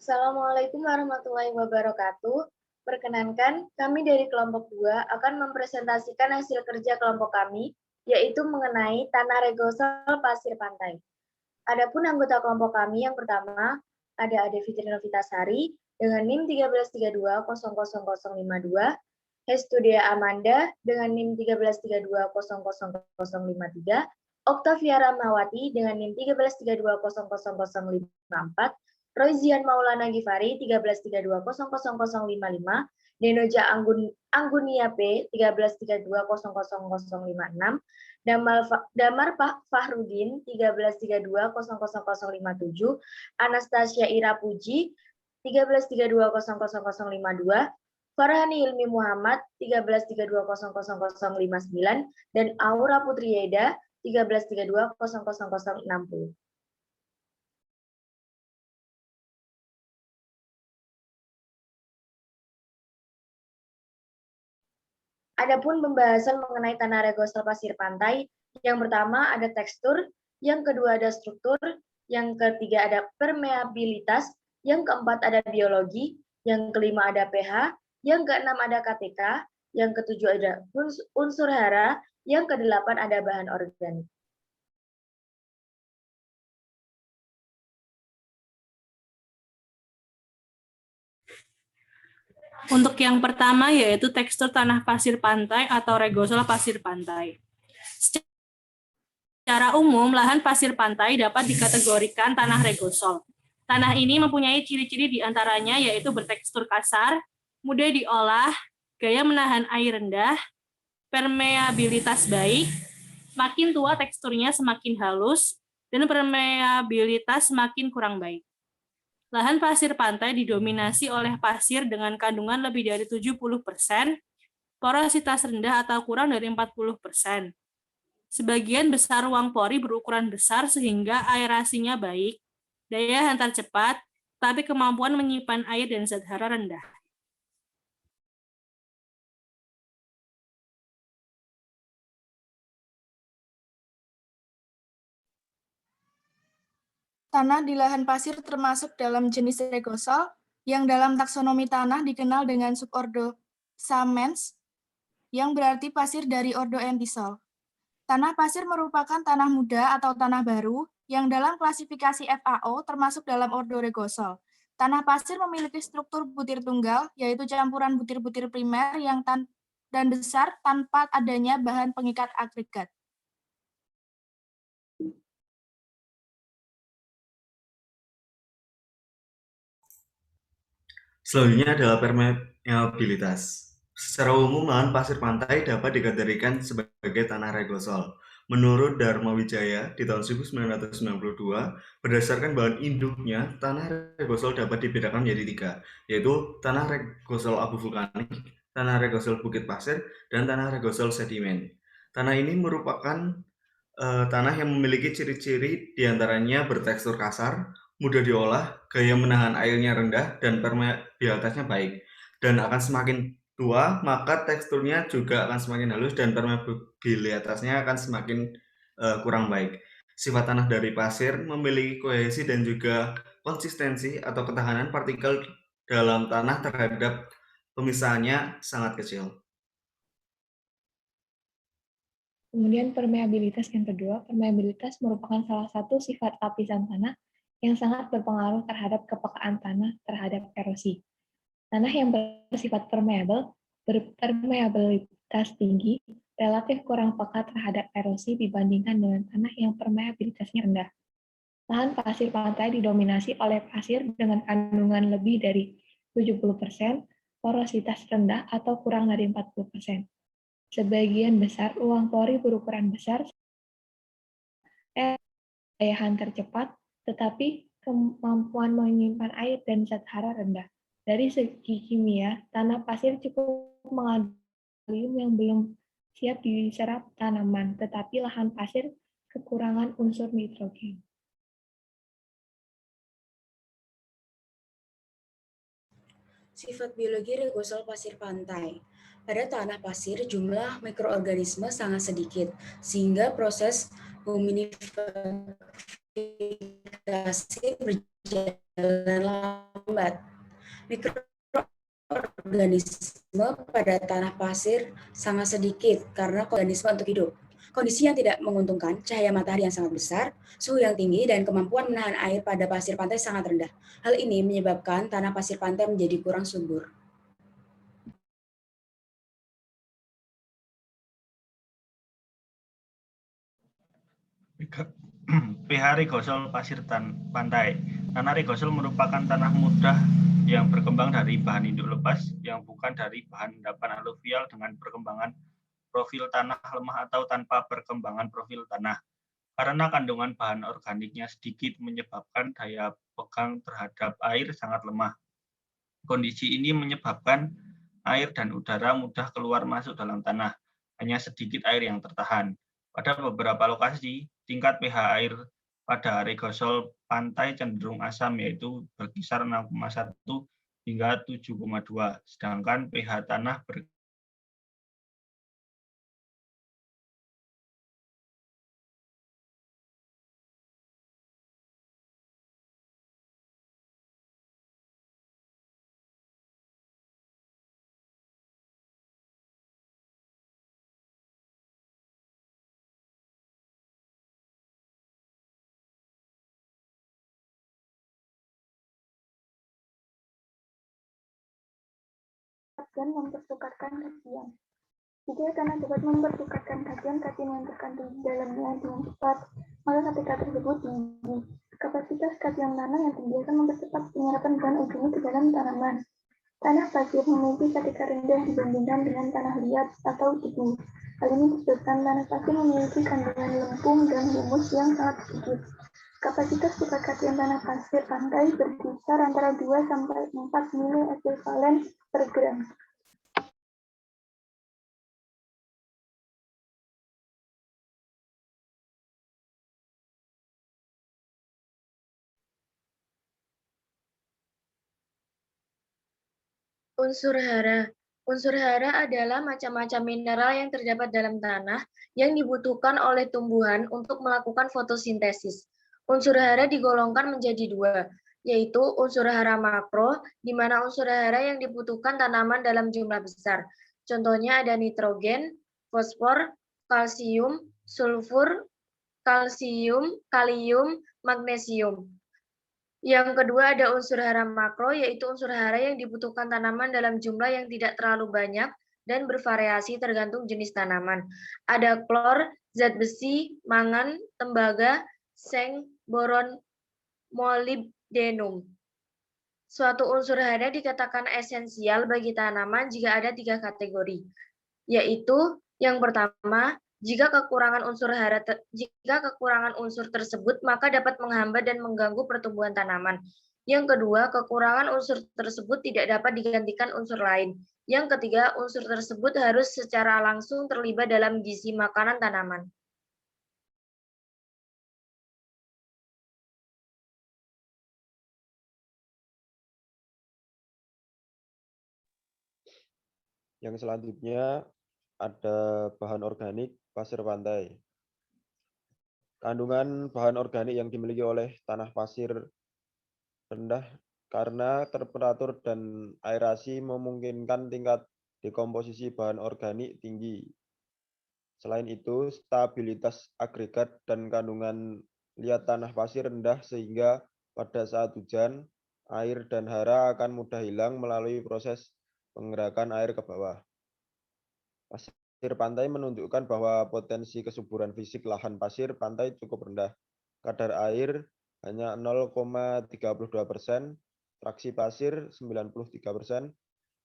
Assalamualaikum warahmatullahi wabarakatuh. Perkenankan, kami dari kelompok 2 akan mempresentasikan hasil kerja kelompok kami, yaitu mengenai tanah regosol pasir pantai. Adapun anggota kelompok kami yang pertama, ada Ade Fitri Novitasari dengan NIM 1332000052, Hestudia Amanda dengan NIM 1332000053, Oktavia Ramawati dengan NIM 1332000054, Roizian Maulana Gifari 1332000055, Denoja Anggunia P 1332000056, Damar Fahrudin 1332000057, Anastasia Ira Puji 1332000052, Farhani Ilmi Muhammad 1332000059, dan Aura Putri Yeda 1332000060. Adapun pembahasan mengenai tanah regosol pasir pantai, yang pertama ada tekstur, yang kedua ada struktur, yang ketiga ada permeabilitas, yang keempat ada biologi, yang kelima ada pH, yang keenam ada KTK, yang ketujuh ada unsur hara, yang kedelapan ada bahan organik. Untuk yang pertama yaitu tekstur tanah pasir pantai atau regosol pasir pantai. Secara umum, lahan pasir pantai dapat dikategorikan tanah regosol. Tanah ini mempunyai ciri-ciri diantaranya yaitu bertekstur kasar, mudah diolah, gaya menahan air rendah, permeabilitas baik, makin tua teksturnya semakin halus, dan permeabilitas semakin kurang baik. Lahan pasir pantai didominasi oleh pasir dengan kandungan lebih dari 70%, porositas rendah atau kurang dari 40%. Sebagian besar ruang pori berukuran besar sehingga aerasinya baik, daya hantar cepat, tapi kemampuan menyimpan air dan zat hara rendah. Tanah di lahan pasir termasuk dalam jenis regosol yang dalam taksonomi tanah dikenal dengan subordo Samens, yang berarti pasir dari ordo Entisol. Tanah pasir merupakan tanah muda atau tanah baru yang dalam klasifikasi FAO termasuk dalam ordo regosol. Tanah pasir memiliki struktur butir tunggal, yaitu campuran butir-butir primer yang dan besar tanpa adanya bahan pengikat agregat. Selanjutnya adalah permeabilitas. Secara umum, lahan pasir pantai dapat dikategorikan sebagai tanah regosol. Menurut Dharma Wijaya di tahun 1992, berdasarkan bahan induknya, tanah regosol dapat dibedakan menjadi 3, yaitu tanah regosol abu vulkanik, tanah regosol bukit pasir, dan tanah regosol sedimen. Tanah ini merupakan tanah yang memiliki ciri-ciri diantaranya bertekstur kasar, mudah diolah, gaya menahan airnya rendah, dan permeabilitasnya baik. Dan akan semakin tua, maka teksturnya juga akan semakin halus dan permeabilitasnya akan semakin kurang baik. Sifat tanah dari pasir memiliki kohesi dan juga konsistensi atau ketahanan partikel dalam tanah terhadap pemisahannya sangat kecil. Kemudian permeabilitas yang kedua, permeabilitas merupakan salah satu sifat lapisan tanah yang sangat berpengaruh terhadap kepekaan tanah terhadap erosi. Tanah yang bersifat permeable, berpermeabilitas tinggi, relatif kurang peka terhadap erosi dibandingkan dengan tanah yang permeabilitasnya rendah. Lahan pasir pantai didominasi oleh pasir dengan kandungan lebih dari 70%, porositas rendah atau kurang dari 40%. Sebagian besar ruang pori berukuran besar, daya hantar cepat, tetapi kemampuan menyimpan air dan zat hara rendah. Dari segi kimia, tanah pasir cukup mengandung kalium yang belum siap diserap tanaman, tetapi lahan pasir kekurangan unsur nitrogen. Sifat biologi regosol pasir pantai. Pada tanah pasir, jumlah mikroorganisme sangat sedikit, sehingga proses mineralisasi berjalan lambat. Mikroorganisme pada tanah pasir sangat sedikit karena organisme untuk hidup. Kondisi yang tidak menguntungkan, cahaya matahari yang sangat besar, suhu yang tinggi, dan kemampuan menahan air pada pasir pantai sangat rendah. Hal ini menyebabkan tanah pasir pantai menjadi kurang subur. pH Regosol pasir pantai. Tanah Regosol merupakan tanah mudah yang berkembang dari bahan induk lepas yang bukan dari bahan endapan aluvial dengan perkembangan profil tanah lemah atau tanpa perkembangan profil tanah. Karena kandungan bahan organiknya sedikit menyebabkan daya pegang terhadap air sangat lemah. Kondisi ini menyebabkan air dan udara mudah keluar masuk dalam tanah. Hanya sedikit air yang tertahan. Pada beberapa lokasi, tingkat pH air pada regosol pantai cenderung asam, yaitu berkisar 6,1 hingga 7,2, sedangkan pH tanah dan mempertukarkan kajian. Jika tanah dapat mempertukarkan kajian yang terkandung di dalamnya dengan cepat, maka ketika tersebut tinggi. Kapasitas kajian tanah yang tinggi akan mempercepat penyerapan bahan organik ke dalam tanaman. Tanah pasir memiliki ketika rendah dibandingkan dengan tanah liat atau debu. Hal ini disebabkan tanah pasir memiliki kandungan lempung dan humus yang sangat sedikit. Kapasitas tukar kajian tanah pasir pantai berkisar antara 2 sampai 4 mili ekuivalen per gram. Unsur hara. Unsur hara adalah macam-macam mineral yang terdapat dalam tanah yang dibutuhkan oleh tumbuhan untuk melakukan fotosintesis. Unsur hara digolongkan menjadi dua, yaitu unsur hara makro, di mana unsur hara yang dibutuhkan tanaman dalam jumlah besar. Contohnya ada nitrogen, fosfor, kalsium, sulfur, kalium, magnesium. Yang kedua ada unsur hara makro, yaitu unsur hara yang dibutuhkan tanaman dalam jumlah yang tidak terlalu banyak dan bervariasi tergantung jenis tanaman. Ada klor, zat besi, mangan, tembaga, seng, boron, molibdenum. Suatu unsur hara dikatakan esensial bagi tanaman jika ada 3 kategori, yaitu yang pertama, jika kekurangan unsur tersebut maka dapat menghambat dan mengganggu pertumbuhan tanaman. Yang kedua, kekurangan unsur tersebut tidak dapat digantikan unsur lain. Yang ketiga, unsur tersebut harus secara langsung terlibat dalam gizi makanan tanaman. Yang selanjutnya ada bahan organik pasir pantai. Kandungan bahan organik yang dimiliki oleh tanah pasir rendah karena temperatur dan aerasi memungkinkan tingkat dekomposisi bahan organik tinggi. Selain itu, stabilitas agregat dan kandungan liat tanah pasir rendah sehingga pada saat hujan, air dan hara akan mudah hilang melalui proses penggerakan air ke bawah. Pasir pantai menunjukkan bahwa potensi kesuburan fisik lahan pasir pantai cukup rendah. Kadar air hanya 0,32%, fraksi pasir 93%,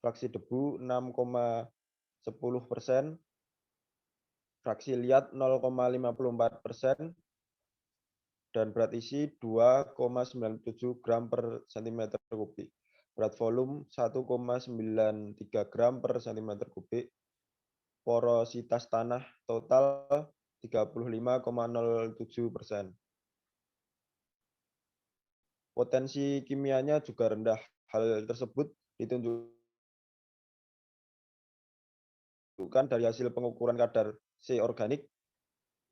fraksi debu 6,10%, fraksi liat 0,54%, dan berat isi 2,97 gram per cm kubik. Berat volume 1,93 gram per cm kubik. Porositas tanah total 35,07%. Potensi kimianya juga rendah. Hal tersebut ditunjukkan dari hasil pengukuran kadar C organik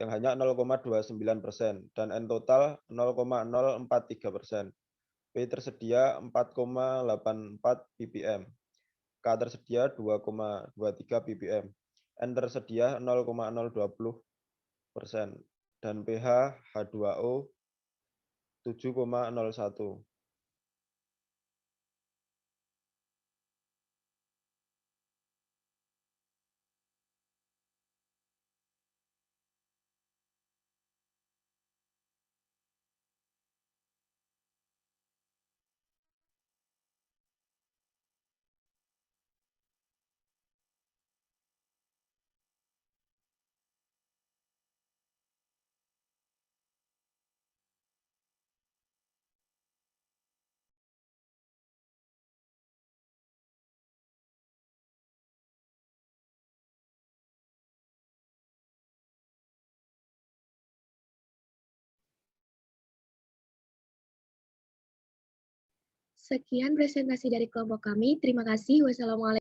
yang hanya 0,29% dan N total 0,043%. P tersedia 4,84 ppm. K tersedia 2,23 ppm. N tersedia 0,020% dan pH H2O 7,01. Sekian presentasi dari kelompok kami. Terima kasih. Wassalamualaikum.